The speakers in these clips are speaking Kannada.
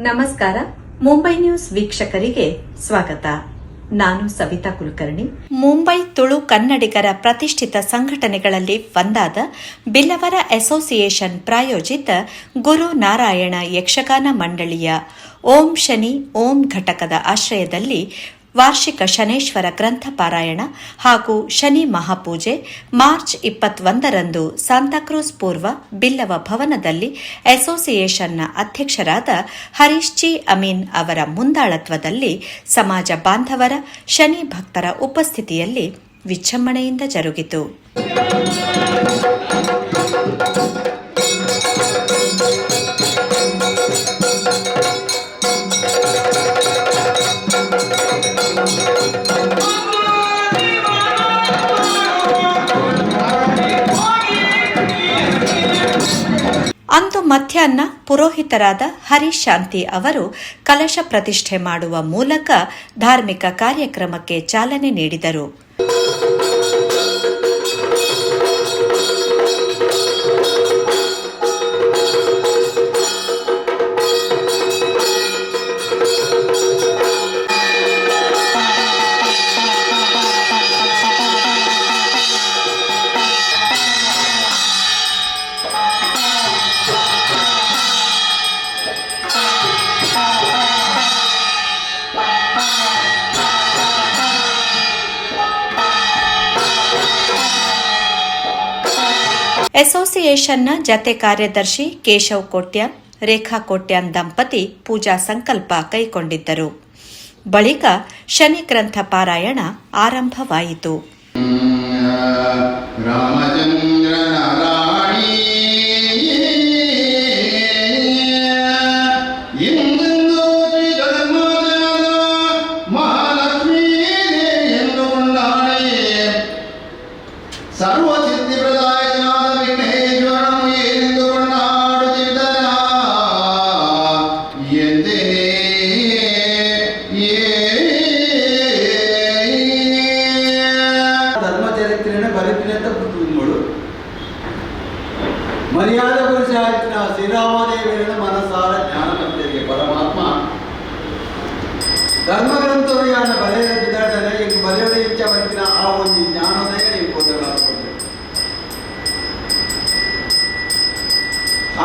ನಮಸ್ಕಾರ. ಮುಂಬೈ ನ್ಯೂಸ್ ವೀಕ್ಷಕರಿಗೆ ಸ್ವಾಗತ. ನಾನು ಸವಿತಾ ಕುಲಕರ್ಣಿ. ಮುಂಬೈ ತುಳು ಕನ್ನಡಿಗರ ಪ್ರತಿಷ್ಠಿತ ಸಂಘಟನೆಗಳಲ್ಲಿ ಒಂದಾದ ಬಿಲ್ಲವರ ಅಸೋಸಿಯೇಷನ್ ಪ್ರಾಯೋಜಿತ ಗುರು ನಾರಾಯಣ ಯಕ್ಷಗಾನ ಮಂಡಳಿಯ ಓಂ ಶನಿ ಓಂ ಘಟಕದ ಆಶ್ರಯದಲ್ಲಿ ವಾರ್ಷಿಕ ಶನೇಶ್ವರ ಗ್ರಂಥ ಪಾರಾಯಣ ಹಾಗೂ ಶನಿ ಮಹಾಪೂಜೆ ಮಾರ್ಚ್ 21ರಂದು ಸಾಂತಾಕ್ರೂಸ್ ಪೂರ್ವ ಬಿಲ್ಲವ ಭವನದಲ್ಲಿ ಅಸೋಸಿಯೇಷನ್ನ ಅಧ್ಯಕ್ಷರಾದ ಹರೀಶ್ ಜಿ ಅಮೀನ್ ಅವರ ಮುಂದಾಳತ್ವದಲ್ಲಿ ಸಮಾಜ ಬಾಂಧವರ ಶನಿ ಭಕ್ತರ ಉಪಸ್ಥಿತಿಯಲ್ಲಿ ವಿಜೃಂಭಣೆಯಿಂದ ಜರುಗಿತು. ಅಂದು ಮಧ್ಯಾಹ್ನ ಪುರೋಹಿತರಾದ ಹರೀಶ್ ಶಾಂತಿ ಅವರು ಕಲಶ ಪ್ರತಿಷ್ಠೆ ಮಾಡುವ ಮೂಲಕ ಧಾರ್ಮಿಕ ಕಾರ್ಯಕ್ರಮಕ್ಕೆ ಚಾಲನೆ ನೀಡಿದರು. ಅಸೋಸಿಯೇಷನ್ನ ಜತೆ ಕಾರ್ಯದರ್ಶಿ ಕೇಶವ್ ಕೋಟ್ಯಾನ್, ರೇಖಾ ಕೋಟ್ಯಾನ್ ದಂಪತಿ ಪೂಜಾ ಸಂಕಲ್ಪ ಕೈಗೊಂಡಿದ್ದರು. ಬಳಿಕ ಶನಿ ಗ್ರಂಥ ಪಾರಾಯಣ ಆರಂಭವಾಯಿತು. ಮರ್ಯಾದ ಪುರುಷ ಶ್ರೀರಾಮದೇವಿಯರ ಮನಸಾರ ಜ್ಞಾನವಂತರಿಗೆ ಪರಮಾತ್ಮ ಧರ್ಮಗ್ರಂಥೋರಿಯಾನ ಬರೆಯದ ಬಿದ್ದಾಡನೆ ಈಗ ಬರೆಯೋದ ಇಚ್ಛಾವಂತಿನ ಆ ಒಂದು ಜ್ಞಾನೋದಯ ಎಂಬುದಾಗಿರುತ್ತದೆ.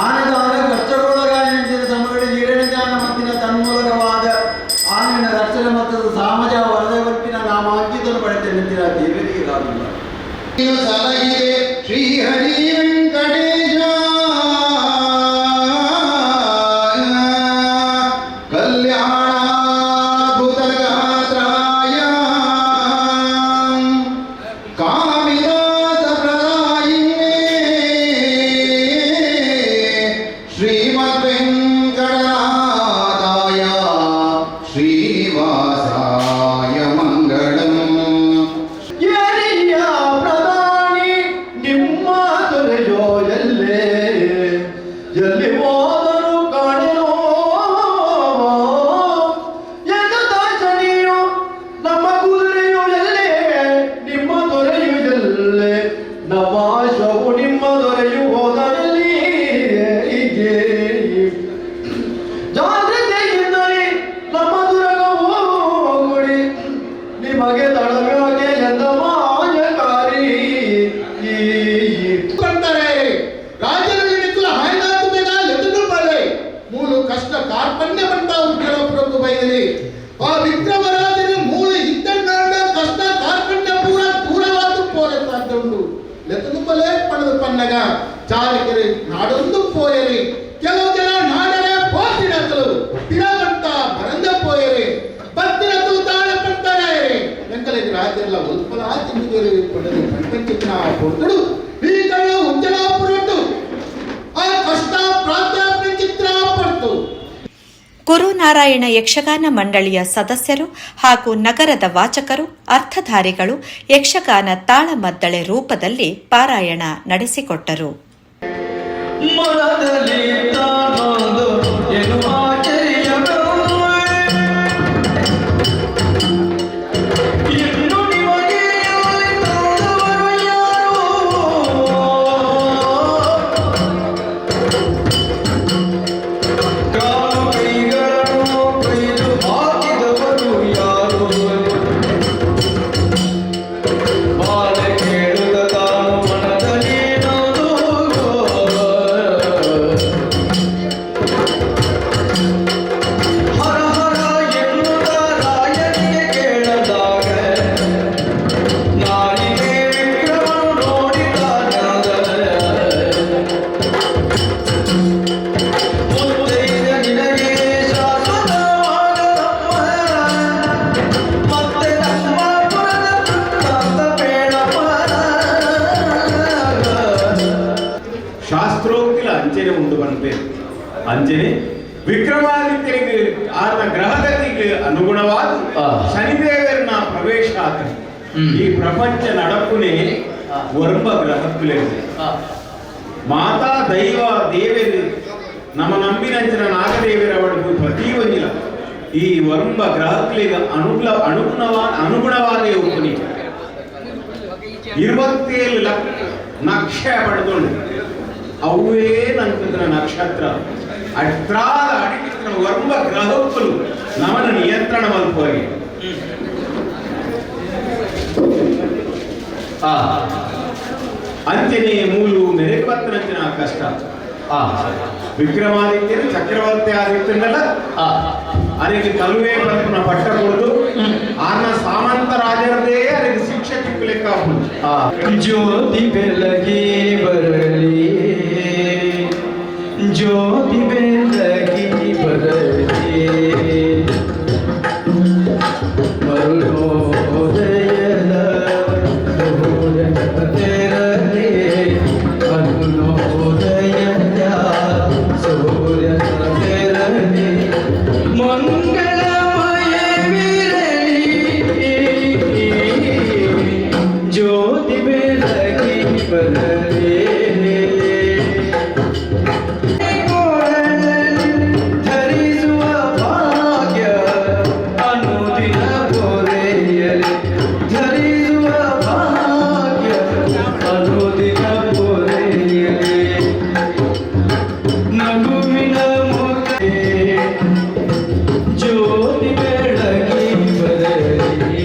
ಆನೆದಾದ ಕಷ್ಟಗೊಳಗಾಗಿ ನಿಂತಿದ ಸಮಗಡೆ ಜೀರಣ ಜ್ಞಾನ ಮತ್ತಿನ ತನ್ಮೂಲಕವಾದ ಆನೆಯ ರಕ್ಷಣೆ ಮತ್ತು ಸಾಮಾಜ ವರದವರ್ಪಿನ ನಾಮಾಂಕಿತನು ಪಡೆದ ನಿಂತಿರ ದೇವರಿಗೆ ಇರಾಗಿಲ್ಲ. ಶ್ರೀ ಹರಿ ವೆಂಕಟೇಶ ಚಾಲಕರು ನಾಡೊಂದು ಪೋಯರಿ ಕೆಲವು ಜನ ನಾಡನೆ ಪೋತಿನಗಳು ಪಿರವಂತ ಬರಂದ ಪೋಯರಿ ಬತ್ತಿನಗಳು ತಾಳ ಪಡ್ತಾರೆ ಎಂಕಲಿಗೆ ರಾಜ್ಯೆಲ್ಲ ಉಲ್ಪಲ ತಿಂದಿಗೆ ಕೊಂಡರು ಕಂಟಂಚಿನ ಕೊಡ್ತಡು ಈ ಕಡೆ ಉಜ್ಜಲ ಪುರಟ್ಟು ಆ ಕಷ್ಟ ಪ್ರಾಧ್ಯಾಪನ ಚಿತ್ರ ಪಡ್ತು. ಗುರು ನಾರಾಯಣ ಯಕ್ಷಗಾನ ಮಂಡಳಿಯ ಸದಸ್ಯರು ಹಾಗೂ ನಗರದ ವಾಚಕರು, ಅರ್ಥಧಾರಿಗಳು ಯಕ್ಷಗಾನ ತಾಳಮದ್ದಳೆ ರೂಪದಲ್ಲಿ ಪಾರಾಯಣ ನಡೆಸಿಕೊಟ್ಟರು. God ಅಂಜನೆ ವಿಕ್ರಮಾದಿತ್ಯನಿಗೆ ಆತನ ಗ್ರಹಗತಿಗೆ ಅನುಗುಣವಾದ ಶನಿದೇವರನ್ನ ಪ್ರವೇಶ ಆತ ಈ ಪ್ರಪಂಚ ನಡಪುನೆ ವರ್ಮ ಗ್ರಹಕ್ಕುಲೆ ಮಾತಾ ದೈವ ದೇವರು ನಮ್ಮ ನಂಬಿನಂಚಿನ ನಾಗದೇವರ ಒಳಗೂ ಪ್ರತಿ ಒಂದಿಲ್ಲ ಈ ವರ್ಮ ಗ್ರಹಕ್ಕಲಿಗೆ ಅನುಗುಣವಾದ ಉಪನಿ 27 ಲಕ್ಷ ನಕ್ಷ ಪಡೆದುಕೊಂಡು ಅವೇ ನಂತರ ನಕ್ಷತ್ರ ಅಟ್ರಾದ ಅಡಿಕಿನ ವರ್ಮ ಗ್ರಹಕ್ಕಲು ನಮನ ನಿಯಂತ್ರಣ ಮಲ್ಪೋಗಿ ಅಂಚನೆ ಮೂಲು ಮೆರೆಪತ್ತನಂಚಿನ ಕಷ್ಟ ವಿಕ್ರಮಾದಿತ್ಯನ ಚಕ್ರವರ್ತಿ ಆದಿತ್ಯನಲ್ಲ ಅದಕ್ಕೆ ಕಲುವೆ ಪಂಪನ ಪಟ್ಟ ಕೊಡುದು ಆನ ಸಾಮಂತ ರಾಜರದೇ ಅದಕ್ಕೆ ಶಿಕ್ಷಕ ಲೆಕ್ಕ ಜ್ಯೋತಿ ಬೆಳಗಿ ಬರಲಿ ಜ್ಯೋತಿ ಬೆಳಗಿ ಬರಲಿ ಮರುಳೋದಯದ ತೆರಲಿ ಅರುಣೋದಯದ ಸೂರ್ಯನ ತೆರಲಿ ಮಂಗಳಮಯವಿರಲಿ ಜ್ಯೋತಿ ಬೆಳಗಿ ಬರಲಿ ಧರಿಸುವ ಭಾಗ್ಯ ಅನುದಿನ ಪೊರೆಯಲಿ ಧರಿಸುವ ಭಾಗ್ಯ ಅನುದಿನ ಪೊರೆಯಲಿ ನಗುವಿನ ಮುಖೆ ಜ್ಯೋತಿ ಬೆಳಗಿ ಬರಲಿ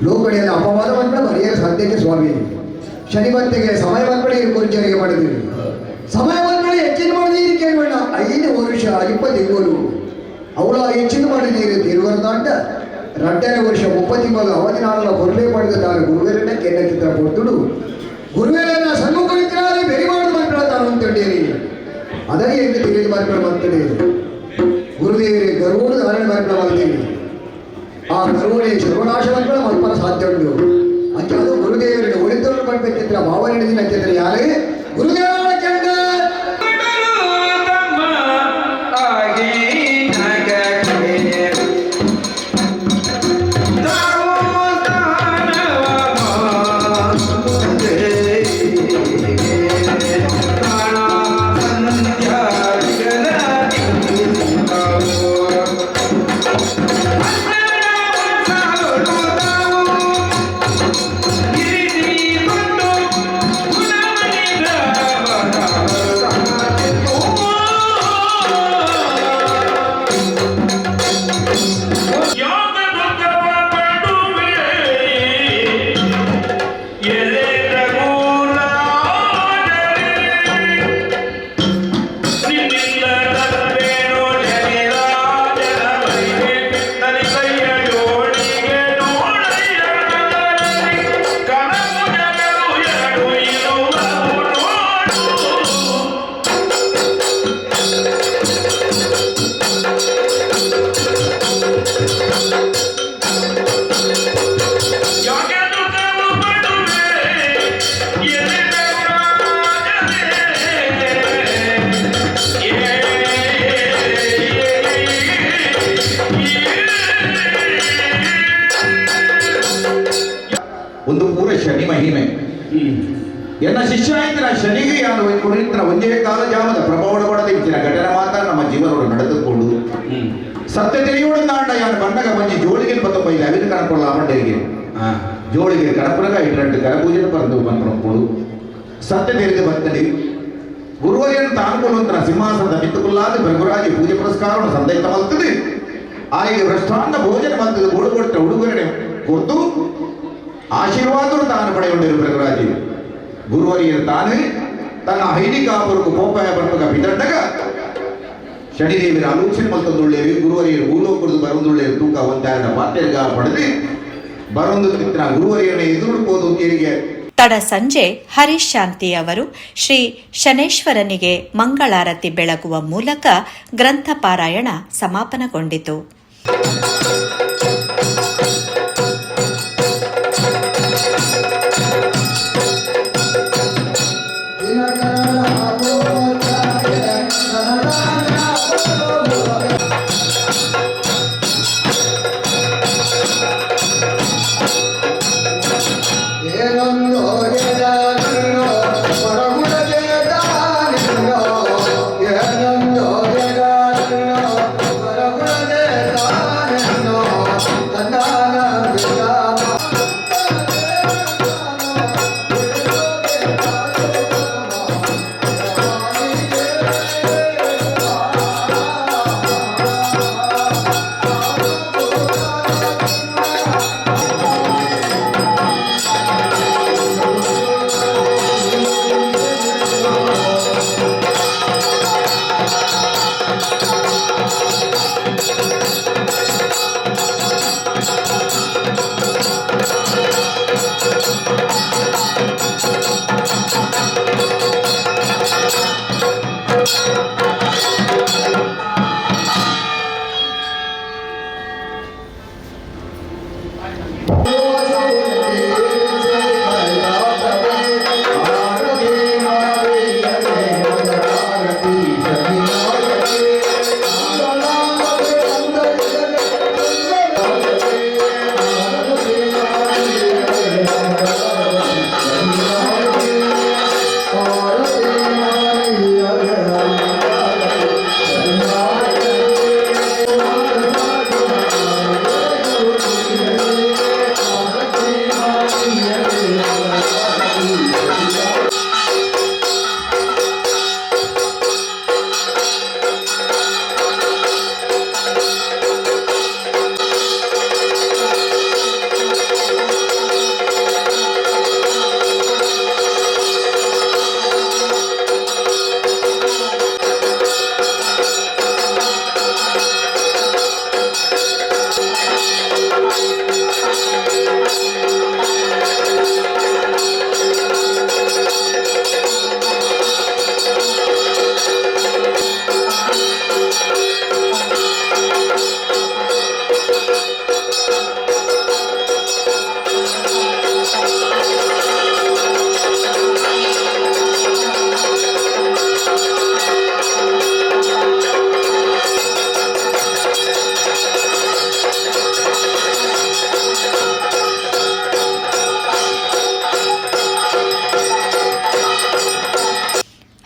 ಲೋಕಡೆಯಲ್ಲಿ ಅಪವಾದವನ್ನು ಬರೆಯಲು ಸಾಧ್ಯಕ್ಕೆ ಸ್ವಾಮಿ ಶನಿಮಂತೆಗೆ ಸಮಯವನ್ನು ಗುರುಜರಿಗೆ ಮಾಡಿದ್ದೀವಿ ಸಮಯವನ್ನು ಹೆಚ್ಚಿನ ಮಾಡಿದೀರಿ ಕೇಳಬೇಡ 5 ವರ್ಷ 20 ಅವಳ ಹೆಚ್ಚಿನ ಮಾಡಿದೀರಿ ತಿರುವರದಾಂಡ 2ನೇ ವರ್ಷ 30 ಅವಧಿ ನಾಳ ಹೊರಲೇ ಮಾಡಿದ್ದಾರೆ ಗುರುವೇರನ್ನ ಕೇಂದ್ರ ಚಿತ್ರ ಕೊಟ್ಟುಡು ಗುರುವೇರನ್ನ ಸನ್ಮುಖರಿದ್ದಾರೆ ಬೆರಿ ಮಾಡಿದ ಮಕ್ಕಳ ತಾನು ಅಂತೇಳಿ ಅದಕ್ಕೆ ಎಂದು ತಿಳಿದು ಮಕ್ಕಳು ಮಾಡ್ತೇನೆ ಗುರುದೇವರೇ ಗರುಡ ಧಾರಣೆ ಮಕ್ಕಳು ಮಾಡ್ತೀವಿ ಆ ಗರುವೇ ಸರ್ವನಾಶವನ್ನು ಮಲ್ಪನ ಸಾಧ್ಯ ಉಂಟು ಅಂಚೆ ಅದು ಗುರುದೇವರಿಗೆ ಒಳಿತನ್ನು ಮಾಡಬೇಕಿದ್ರೆ ಭಾವನೆ ನಕ್ಷತ್ರ ಯಾರೇ ಗುರುದೇವರ ಕಂಡ ಗಿರಿಜಿ ಕೊಂಡು ಗುಣಮನಿದ ಒಂದು ಪೂರ ಶನಿ ಮಹಿಮೆ ಎನ್ನ ಶಿಷ್ಯ ಆಯ್ತಿನ ಶನಿಗೆ ಯಾನು ಕುಣಿತನ ಒಂದೇ ಕಾಲ ಜಾಮದ ಪ್ರಭಾವಡ ಪಡೆದ ಇಚ್ಚಿನ ಘಟನೆ ಮಾತ್ರ ನಮ್ಮ ಜೀವನೋಡು ನಡೆದುಕೊಂಡು ಸತ್ಯ ತಿಳಿಯೋಡಂದಾಂಡ ಯಾನು ಬಣ್ಣಗ ಮಂಜಿ ಜೋಳಿಗೆ ಪತ್ತೊಂಬೈದು ಅವಿನ ಕಣಕೊಳ್ಳ ಮಂಡರಿಗೆ ಜೋಳಿಗೆ ಕಣಪುರಗ ಇಟ್ಟು ಕರಪೂಜೆ ಪರಂದು ಬಂದ್ಕೊಂಡು ಸತ್ಯ ತೆರಿಗೆ ಬರ್ತದೆ ಗುರುವರಿಯನ್ನು ತಾನುಕೊಳ್ಳುವಂತ ಸಿಂಹಾಸನದ ಮಿತ್ತುಕುಲ್ಲಾದ ಭೃಗುರಾಜಿ ಪೂಜೆ ಪುರಸ್ಕಾರವನ್ನು ಸಂದೈತ ಮಲ್ತದೆ ಆಯ್ಗೆ ಭ್ರಷ್ಟಾನ್ನ ಭೋಜನ ಮಲ್ತದೆ ಗೋಡು ಕೊಟ್ಟ ಉಡುಗೊರೆ ಕೊಟ್ಟು ಆಶೀರ್ವಾದವನ್ನು ತಾನು ಪಡೆಯುವಂಡಿರು ಭೃಗುರಾಜಿ ಗುರುವರಿಯನ್ನು ತಾನೇ ತನ್ನ ಹೈನಿಕಾಪುರಕ್ಕೂ ಕೋಪಾಯ ಬರ್ಪಗ ಬಿದಂಡಗ ಶನಿದೇವಿನ ಆಲೋಚನೆ ಮಲ್ತೊಂದುಳ್ಳೇವಿ ಗುರುವರಿಯರು ಭೂಲೋಕುಡಿದು ಬರೊಂದುಳ್ಳೇರು ತೂಕ ಒಂದಾರನ ಪಾತ್ರೆಗ ಪಡೆದು ಬರೊಂದು ತಿತ್ತಿನ ಗುರುವರಿಯನ್ನು ಎದುರುಡ್ಬೋದು ತೆರಿಗೆ ತಡ ಸಂಜೆ ಹರೀಶ್ ಶಾಂತಿ ಅವರು ಶ್ರೀ ಶನೇಶ್ವರನಿಗೆ ಮಂಗಳಾರತಿ ಬೆಳಗುವ ಮೂಲಕ ಗ್ರಂಥ ಪಾರಾಯಣ ಸಮಾಪನಗೊಂಡಿತು.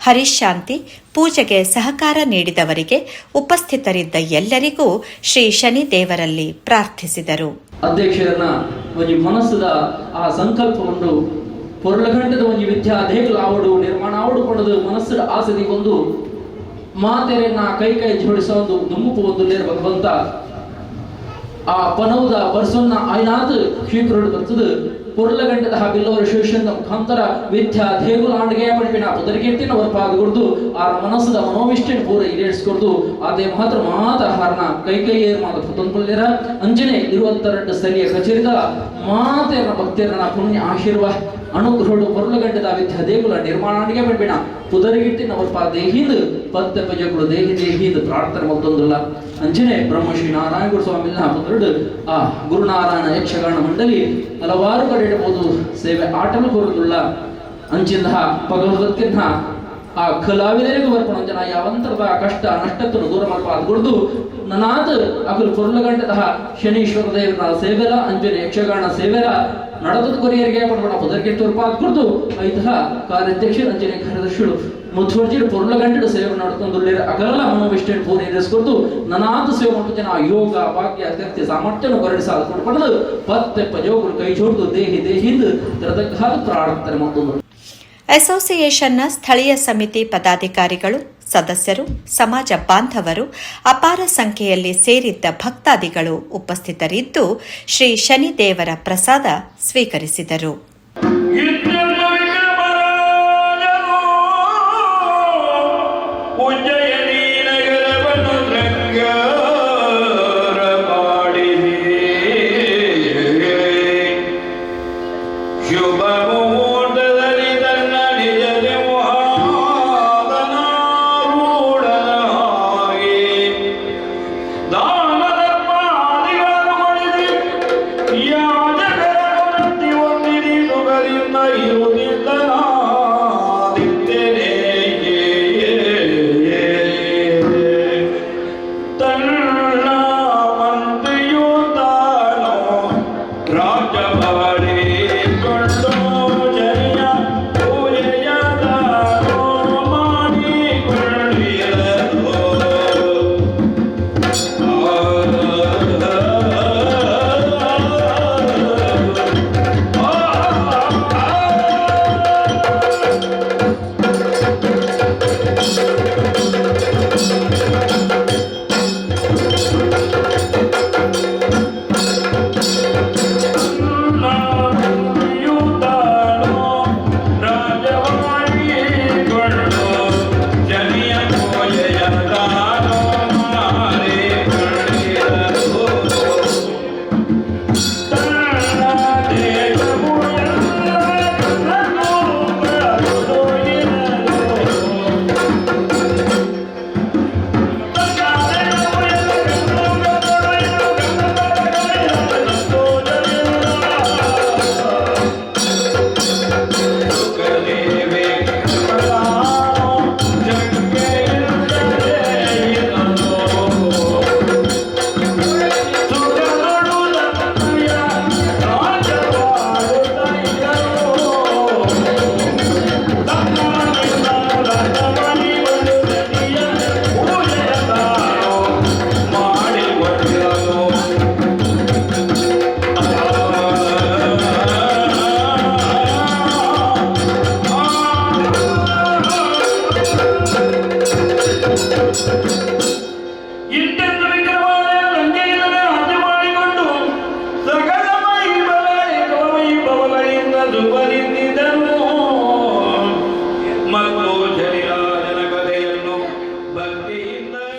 ಹರೀಶ್ ಶಾಂತಿ ಪೂಜೆಗೆ ಸಹಕಾರ ನೀಡಿದವರಿಗೆ ಉಪಸ್ಥಿತರಿದ್ದ ಎಲ್ಲರಿಗೂ ಶ್ರೀ ಶನಿದೇವರಲ್ಲಿ ಪ್ರಾರ್ಥಿಸಿದರು. ಅಧ್ಯಕ್ಷರನ್ನ ಒಂದು ಮನಸ್ಸದ ಆ ಸಂಕಲ್ಪವನ್ನು ಪೊರ್ಲಗಂಟದ ಒಂದು ವಿದ್ಯಾದೇಹಗಳು ಆವಡು ನಿರ್ಮಾಣ ಆವಡುಕೊಂಡದು ಮನಸ್ಸದ ಆಸದಿ ಒಂದು ಮಾತೆರನ್ನ ಕೈ ಜೋಡಿಸೋ ಒಂದು ದುಮ್ಮುಕು ಒಂದು ಭಗವಂತ ಆ ಪನೌದ ಬರ್ಸನ್ನ ಆಯ್ನಾದ ಶೀಘ್ರ ಬರ್ತದೆ ಪೊರ್ಲಗಂಟದ ಬಿಲ್ಲವರ ಶೇಷನ ಮುಖಾಂತರ ವಿದ್ಯಾ ದೇಗುಲ ಆಂಡ್ಗೆ ಪಡಿಪಿನ ಪದರಿಗೆತ್ತಿನ ವರ್ಪಾದಗೊಡ್ದು ಆ ಮನಸ್ಸದ ಮನೋವಿಷ್ಟನ್ ಪೂರ ಈಡೇರಿಸಿಕೊಡ್ದು ಅದೇ ಮಾತ್ರ ಹಾರನ ಕೈಯೇರ್ ಮಾತ ಪುತಂಪುಲ್ಯರ ಅಂಜನೆ 22 ಸ್ಥಳೀಯ ಕಚೇರಿದ ಮಾತೆರನ ಭಕ್ತರನ ಪುಣ್ಯ ಆಶೀರ್ವಾದ ಅನುಗ್ರಹಡು ಪೊರ್ಲಗಂಟದ ವಿದ್ಯಾ ದೇಗುಲ ನಿರ್ಮಾಣಾಂಡ್ಗೆ ಪಡಿಪಿನ ಪುದರಿಗೆತ್ತಿನ ವರ್ಪಾದೇಹಿಂದ ಪತ್ತ ಪಜಗಳು ದೇಹಿಂದ ಪ್ರಾರ್ಥನೆ ಮತ್ತೊಂದಲ್ಲ ಅಂಜನೆ ಬ್ರಹ್ಮಶ್ರೀ ನಾರಾಯಣ ಸ್ವಾಮಿನ ಪುತ್ರಡು ಆ ಗುರುನಾರಾಯಣ ಯಕ್ಷಗಾನ ಮಂಡಳಿ ಹಲವಾರು ಕಡೆ ಇಡಬಹುದು ಸೇವೆ ಆಟಲು ಕೊರದುಳ್ಳ ಅಂಚಿಂದ ಭಗವದ್ಗೀತ ಆ ಕಲಾವಿದರಿಗೂ ಬರ್ಪಣ ಜನ ಯಾವಂತರದ ಕಷ್ಟ ನಷ್ಟವನ್ನು ದೂರ ಮಾಡ್ಪಾದ್ಗೊಡ್ದು ನನಾದ ಅಕಲು ಕೊರ್ಲಗಂಟದ ಶನೀಶ್ವರ ದೇವರ ಸೇವೆಲ ಅಂಜನೆ ಯಕ್ಷಗಾನ ಸೇವೆಲ ನಡೆದ ಕೊರಿಯರಿಗೆ ಪಡಬಡ ಪದರಿಗೆ ತೋರ್ಪಾದ ಕುರಿತು ಐತಹ ಕಾರ್ಯಾಧ್ಯಕ್ಷ ಅಂಜನೆ ಕಾರ್ಯದರ್ಶಿಗಳು ಮುತುವರ್ಜಿಗಳು ಪೊರ್ಲ ಗಂಟೆಡು ಸೇವೆ ನಡ್ಕೊಂಡು ಅಗಲ ಮನೋವಿಷ್ಟೇನು ಪೂರ್ಣ ಎದುರಿಸ್ಕೊಡ್ತು ನನಾದ ಸೇವೆ ಮಾಡ್ತು ಜನ ಯೋಗ ಭಾಗ್ಯ ಅಗತ್ಯ ಸಾಮರ್ಥ್ಯವನ್ನು ಕೊರಡಿ ಸಾಧಿಸ್ಕೊಂಡು ಪಡೆದು ಪತ್ತೆಪ್ಪ ಜೋಗುರು ಕೈ ಜೋಡ್ದು ದೇಹಿಂದ ತರದಕ್ಕಾದ ಪ್ರಾರ್ಥನೆ ಮತ್ತೊಂದು. ಅಸೋಸಿಯೇಷನ್ನ ಸ್ಥಳೀಯ ಸಮಿತಿ ಪದಾಧಿಕಾರಿಗಳು, ಸದಸ್ಯರು, ಸಮಾಜ ಬಾಂಧವರು, ಅಪಾರ ಸಂಖ್ಯೆಯಲ್ಲಿ ಸೇರಿದ್ದ ಭಕ್ತಾದಿಗಳು ಉಪಸ್ಥಿತರಿದ್ದು ಶ್ರೀ ಶನಿದೇವರ ಪ್ರಸಾದ ಸ್ವೀಕರಿಸಿದರು.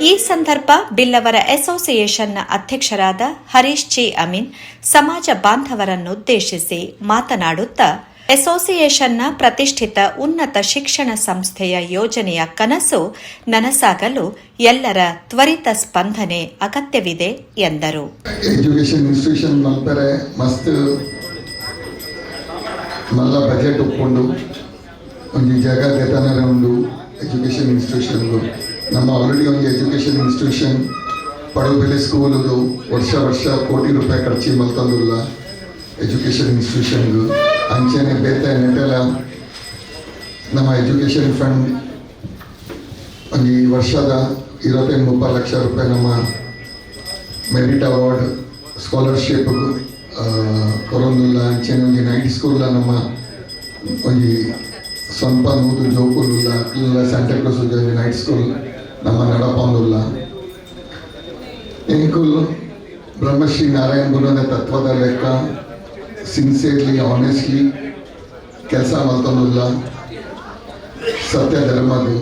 ಈ ಸಂದರ್ಭ ಬಿಲ್ಲವರ ಅಸೋಸಿಯೇಷನ್ನ ಅಧ್ಯಕ್ಷರಾದ ಹರೀಶ್ ಜಿ ಅಮೀನ್ ಸಮಾಜ ಬಾಂಧವರನ್ನುದ್ದೇಶಿಸಿ ಮಾತನಾಡುತ್ತಾ ಅಸೋಸಿಯೇಷನ್ನ ಪ್ರತಿಷ್ಠಿತ ಉನ್ನತ ಶಿಕ್ಷಣ ಸಂಸ್ಥೆಯ ಯೋಜನೆಯ ಕನಸು ನನಸಾಗಲು ಎಲ್ಲರ ತ್ವರಿತ ಸ್ಪಂದನೆ ಅಗತ್ಯವಿದೆ ಎಂದರು. ಎಜುಕೇಶನ್ ಇನ್ಸ್ಟಿಟ್ಯೂಷನ್ ಮಾಡ್ತಾರೆ, ಮಸ್ತ್ ಮಲ್ಲ ಬಜೆಟ್ ಒಪ್ಕೊಂಡು ಒಂದು ಜಾಗ ದೇತಾನರ ಒಂದು ಎಜುಕೇಶನ್ ಇನ್ಸ್ಟಿಟ್ಯೂಷನ್ಗಳು ನಮ್ಮ ಆಲ್ರೆಡಿ ಒಂದು ಎಜುಕೇಷನ್ ಇನ್ಸ್ಟಿಟ್ಯೂಷನ್ ಪಡುಬಿಲೆ ಸ್ಕೂಲದು ವರ್ಷ ಕೋಟಿ ರೂಪಾಯಿ ಖರ್ಚು ಮಲ್ತಂದಿಲ್ಲ ಎಜುಕೇಷನ್ ಇನ್ಸ್ಟಿಟ್ಯೂಷನ್ಗೂ ಅಂಚೆನೆ ಬೇತೆ ನೆಟ್ಟೆಲ್ಲ ನಮ್ಮ ಎಜುಕೇಷನ್ ಫಂಡ್ ಒಂದು ವರ್ಷದ 25-30 ಲಕ್ಷ ರೂಪಾಯಿ ನಮ್ಮ ಮೆರಿಟ್ ಅವಾರ್ಡ್ ಸ್ಕಾಲರ್ಶಿಪ್ ಕೊರೊಂದಿಲ್ಲ ಅಂಚೆನೆ ಒಂದು 90 ಸ್ಕೂಲ್ ನಮ್ಮ ಒಂದು ಸ್ವಂತ ನೂದು ಜೋಕುಲ್ಲ ಇಲ್ಲ ಸ್ಯಾಂಟಾಕ್ಲೋಸ್ ಒಂದು ನೈಟ್ ಸ್ಕೂಲ್ ನಮ್ಮ ನಡಪಂದಿಲ್ಲ ಎಂಕುಲ್ ಬ್ರಹ್ಮಶ್ರೀ ನಾರಾಯಣ ಗುರುವಿನ ತತ್ವದ ಲೆಕ್ಕ ಸಿನ್ಸಿಯರ್ಲಿ ಆನೆಸ್ಟ್ಲಿ ಕೆಲಸ ಮಾಡ್ತಂದಿಲ್ಲ ಸತ್ಯ ಧರ್ಮದು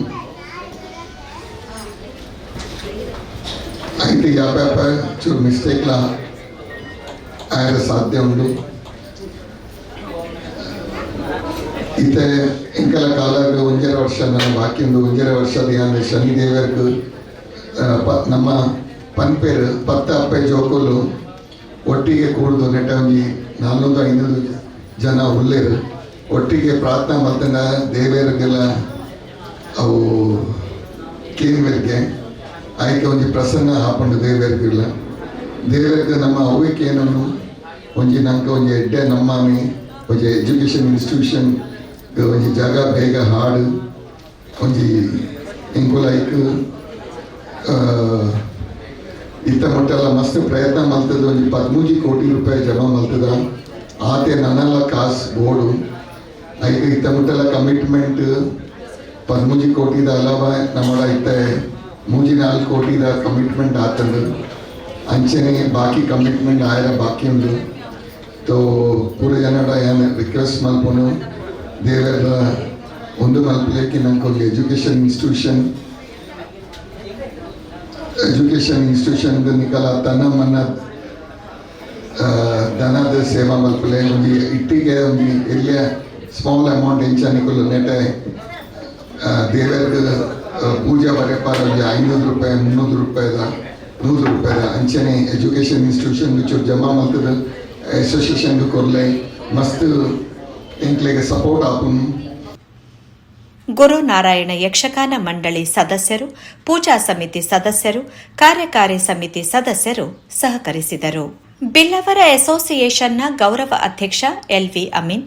ಐದು ಯಾವ್ಯಾಪ ಚೂರು ಮಿಸ್ಟೇಕ್ಲ ಆಯ್ದ ಸಾಧ್ಯ ಉಂಟು ಇತ್ತೆ ಎಂಕಲ ಕಾಲಾಗ 1.5 ವರ್ಷ ನನ್ನ ಬಾಕಿ ಒಂದು 1.5 ವರ್ಷದ ಯಾನೆ ಶನಿದೇವರ್ಗು ನಮ್ಮ ಪನ್ಪೇರು 10 ಅಪ್ಪೆ ಜೋಕುಲು ಒಟ್ಟಿಗೆ ಕೂಡ್ದು ನೆಟ್ಟ ಒಂದು 400-500 ಜನ ಉಳ್ಳೇರು ಒಟ್ಟಿಗೆ ಪ್ರಾರ್ಥನೆ ಮಾಡ್ತಾನೆ ದೇವರಿಗೆಲ್ಲ ಅವು ಕೇನ್ವರಿಗೆ ಆಯ್ಕೆ ಒಂದು ಪ್ರಸನ್ನ ಹಾಕೊಂಡು ದೇವರಿಗಿಲ್ಲ ದೇವರಿಗೆ ನಮ್ಮ ಅವ್ಯಕ್ಕೆ ಏನನ್ನು ಒಂಜಿ ನಂಗೆ ಒಂಜಿ ಎಡ್ಡೆ ನಮ್ಮಾಮಿ ಒಂಜಿ ಎಜುಕೇಷನ್ ಇನ್ಸ್ಟಿಟ್ಯೂಷನ್ ಒಂಜಿ ಜಾಗ ಬೇಗ ಹಾಡು ಒಂಜಿ ಇಂಕು ಲೈಕ್ ಇತ್ತ ಮಟ್ಟೆಲ್ಲ ಮಸ್ತ್ ಪ್ರಯತ್ನ ಮಲ್ತದ ಒಂಜಿ 13 ಕೋಟಿ ರೂಪಾಯಿ ಜಮಾ ಮಲ್ತದ ಆತೆ ನನ್ನೆಲ್ಲ ಕಾಸು ಬೋರ್ಡು ಐದು ಇತ್ತ ಮಟ್ಟೆಲ್ಲ ಕಮಿಟ್ಮೆಂಟ್ 13 ಕೋಟಿದ ಅಲಾವ ನಮ್ಮಡ ಇತ್ತ 3-4 ಕೋಟಿದ ಕಮಿಟ್ಮೆಂಟ್ ಆತಂದು ಅಂಚನೆ ಬಾಕಿ ಕಮಿಟ್ಮೆಂಟ್ ಆಯ್ರ ಬಾಕಿ ಉಂಡು ತೋ ಪೂರ ಜನಡ ಏನು ರಿಕ್ವೆಸ್ಟ್ ಮಲ್ಪನು ದೇವರ ಒಂದು ಮಲ್ಪಲಿಕ್ಕೆ ನಂಗೆ ಒಂದು ಎಜುಕೇಷನ್ ಇನ್ಸ್ಟಿಟ್ಯೂಷನ್ ನಿಕಲ ತನ್ನ ಮನ್ನ ಧನದ ಸೇವಾ ಮಲ್ಪಲೆ ಒಂದು ಇಟ್ಟಿಗೆ ಒಂದು ಎಲ್ಲಿಯ ಸ್ಮಾಲ್ ಅಮೌಂಟ್ ಎಂಚನಿಕಲು ನೆಟೆ ದೇವರ ಪೂಜಾ ಬರೆಪಾರ ಒಂದು 500 ರೂಪಾಯಿ 300 ರೂಪಾಯಿದ 100 ರೂಪಾಯಿದ ಅಂಚನೆ ಎಜುಕೇಷನ್ ಇನ್ಸ್ಟಿಟ್ಯೂಷನ್ ಚೂರು ಜಮಾ ಮಲ್ತದ ಅಸೋಸಿಯೇಷನ್ ಕೊರ್ಲೆ ಮಸ್ತ್ ಎಂಕ್ಲೆಗೆ ಸಪೋರ್ಟ್ ಆಪುನು. ಗುರುನಾರಾಯಣ ಯಕ್ಷಗಾನ ಮಂಡಳಿ ಸದಸ್ಯರು, ಪೂಜಾ ಸಮಿತಿ ಸದಸ್ಯರು, ಕಾರ್ಯಕಾರಿ ಸಮಿತಿ ಸದಸ್ಯರು ಸಹಕರಿಸಿದರು. ಬಿಲ್ಲವರ ಅಸೋಸಿಯೇಷನ್ನ ಗೌರವ ಅಧ್ಯಕ್ಷ ಎಲ್ವಿ ಅಮೀನ್,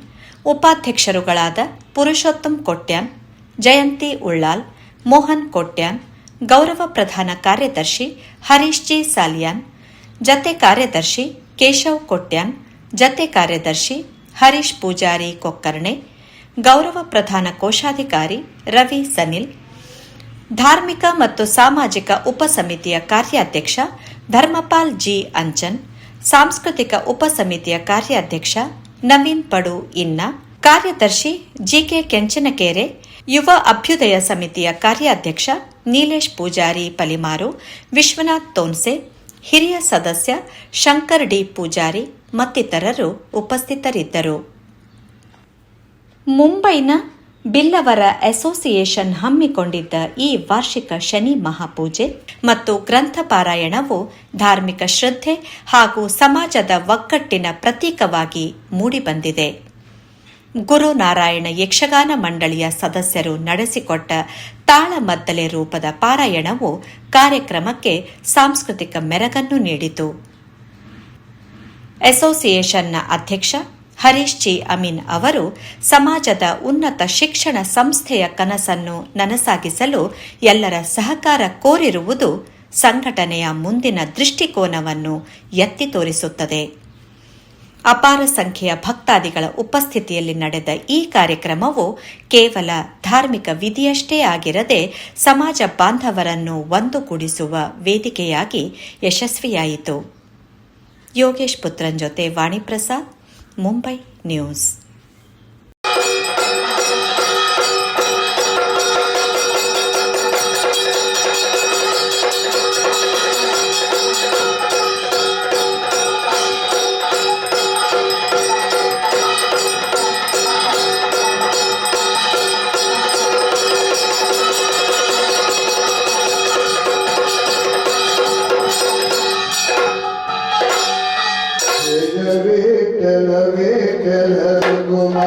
ಉಪಾಧ್ಯಕ್ಷರುಗಳಾದ ಪುರುಷೋತ್ತಮ್ ಕೊಟ್ಯಾನ್, ಜಯಂತಿ ಉಳ್ಳಾಲ್, ಮೋಹನ್ ಕೊಟ್ಯಾನ್, ಗೌರವ ಪ್ರಧಾನ ಕಾರ್ಯದರ್ಶಿ ಹರೀಶ್ ಜಿ ಸಾಲಿಯಾನ್, ಜತೆ ಕಾರ್ಯದರ್ಶಿ ಕೇಶವ್ ಕೊಟ್ಯಾನ್, ಜತೆ ಕಾರ್ಯದರ್ಶಿ ಹರೀಶ್ ಪೂಜಾರಿ ಕೊಕ್ಕರ್ಣೆ, ಗೌರವ ಪ್ರಧಾನ ಕೋಶಾಧಿಕಾರಿ ರವಿ ಸನಿಲ್, ಧಾರ್ಮಿಕ ಮತ್ತು ಸಾಮಾಜಿಕ ಉಪಸಮಿತಿಯ ಕಾರ್ಯಾಧ್ಯಕ್ಷ ಧರ್ಮಪಾಲ್ ಜಿ ಅಂಚನ್, ಸಾಂಸ್ಕೃತಿಕ ಉಪಸಮಿತಿಯ ಕಾರ್ಯಾಧ್ಯಕ್ಷ ನವೀನ್ ಪಡು ಇನ್ನ, ಕಾರ್ಯದರ್ಶಿ ಜಿಕೆ ಕೆಂಚನಕೆರೆ, ಯುವ ಅಭ್ಯುದಯ ಸಮಿತಿಯ ಕಾರ್ಯಾಧ್ಯಕ್ಷ ನೀಲೇಶ್ ಪೂಜಾರಿ ಪಲಿಮಾರು, ವಿಶ್ವನಾಥ್ ತೋನ್ಸೆ, ಹಿರಿಯ ಸದಸ್ಯ ಶಂಕರ್ ಡಿ ಪೂಜಾರಿ ಮತ್ತಿತರರು ಉಪಸ್ಥಿತರಿದ್ದರು. ಮುಂಬೈನ ಬಿಲ್ಲವರ ಅಸೋಸಿಯೇಷನ್ ಹಮ್ಮಿಕೊಂಡಿದ್ದ ಈ ವಾರ್ಷಿಕ ಶನಿ ಮಹಾಪೂಜೆ ಮತ್ತು ಗ್ರಂಥ ಪಾರಾಯಣವು ಧಾರ್ಮಿಕ ಶ್ರದ್ಧೆ ಹಾಗೂ ಸಮಾಜದ ಒಗ್ಗಟ್ಟಿನ ಪ್ರತೀಕವಾಗಿ ಮೂಡಿಬಂದಿದೆ. ಗುರುನಾರಾಯಣ ಯಕ್ಷಗಾನ ಮಂಡಳಿಯ ಸದಸ್ಯರು ನಡೆಸಿಕೊಟ್ಟ ತಾಳಮದ್ದಲೆ ರೂಪದ ಪಾರಾಯಣವು ಕಾರ್ಯಕ್ರಮಕ್ಕೆ ಸಾಂಸ್ಕೃತಿಕ ಮೆರಗನ್ನು ನೀಡಿತು. ಅಸೋಸಿಯೇಷನ್ನ ಅಧ್ಯಕ್ಷ ಹರೀಶ್ ಜಿ ಅಮೀನ್ ಅವರು ಸಮಾಜದ ಉನ್ನತ ಶಿಕ್ಷಣ ಸಂಸ್ಥೆಯ ಕನಸನ್ನು ನನಸಾಗಿಸಲು ಎಲ್ಲರ ಸಹಕಾರ ಕೋರಿರುವುದು ಸಂಘಟನೆಯ ಮುಂದಿನ ದೃಷ್ಟಿಕೋನವನ್ನು ಎತ್ತಿ ತೋರಿಸುತ್ತದೆ. ಅಪಾರ ಸಂಖ್ಯೆಯ ಭಕ್ತಾದಿಗಳ ಉಪಸ್ಥಿತಿಯಲ್ಲಿ ನಡೆದ ಈ ಕಾರ್ಯಕ್ರಮವು ಕೇವಲ ಧಾರ್ಮಿಕ ವಿಧಿಯಷ್ಟೇ ಆಗಿರದೆ ಸಮಾಜ ಬಾಂಧವರನ್ನು ಒಂದುಗೂಡಿಸುವ ವೇದಿಕೆಯಾಗಿ ಯಶಸ್ವಿಯಾಯಿತು. ಯೋಗೇಶ್ ಪುತ್ರನ್ ಜೊತೆ ವಾಣಿಪ್ರಸಾದ್, ಮುಂಬೈ ನ್ಯೂಸ್. ವಿಠಲ ವಿಠಲ ಗುಮಾ